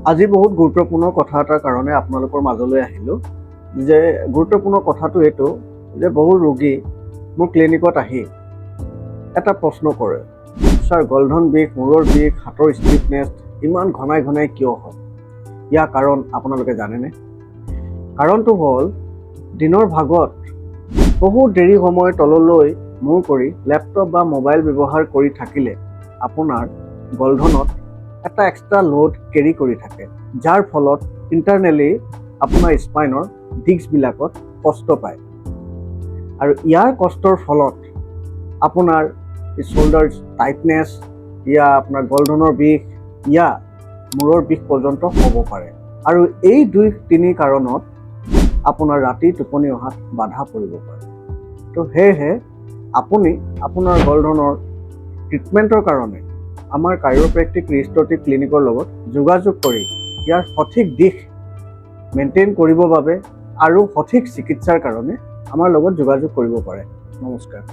আজি বহুত গুৰুত্বপূৰ্ণ কথা এটাৰ কাৰণে আপোনালোকৰ মাজলৈ আহিলোঁ যে গুৰুত্বপূৰ্ণ কথাটো এইটো যে বহু ৰোগী মোৰ ক্লিনিকত আহি এটা প্ৰশ্ন কৰে, ছাৰ গলধন বিষ, মূৰৰ বিষ, হাতৰ ষ্টিফনেছ ইমান ঘনাই ঘনাই কিয় হয়? ইয়াৰ কাৰণ আপোনালোকে জানেনে? কাৰণটো হ'ল দিনৰ ভাগত বহু দেৰি সময় তললৈ মূৰ কৰি লেপটপ বা মোবাইল ব্যৱহাৰ কৰি থাকিলে আপোনাৰ গলধনত এটা এক্সট্ৰা লোড কেৰি কৰি থাকে, যাৰ ফলত ইণ্টাৰনেলি আপোনাৰ স্পাইনৰ ডিস্কবিলাকত কষ্ট পায়। আৰু ইয়াৰ কষ্টৰ ফলত আপোনাৰ শোল্ডাৰ টাইটনেছ ইয়া আপোনাৰ গলধনৰ বিষ ইয়া মূৰৰ বিষ পৰ্যন্ত হ'ব পাৰে। আৰু এই 2-3 কাৰণত আপোনাৰ ৰাতি টোপনি অহাত বাধা পৰিব পাৰে। তো সেয়েহে আপুনি আপোনাৰ গলধনৰ ট্ৰিটমেণ্টৰ কাৰণে আমাৰ কাইৰোপ্ৰেক্টিক ৰিষ্ট'ৰেটিভ ক্লিনিকৰ লগত যোগাযোগ কৰি ইয়াৰ সঠিক দিশ মেইনটেইন কৰিবৰ বাবে আৰু সঠিক চিকিৎসাৰ কাৰণে আমাৰ লগত যোগাযোগ কৰিব পাৰে। নমস্কাৰ।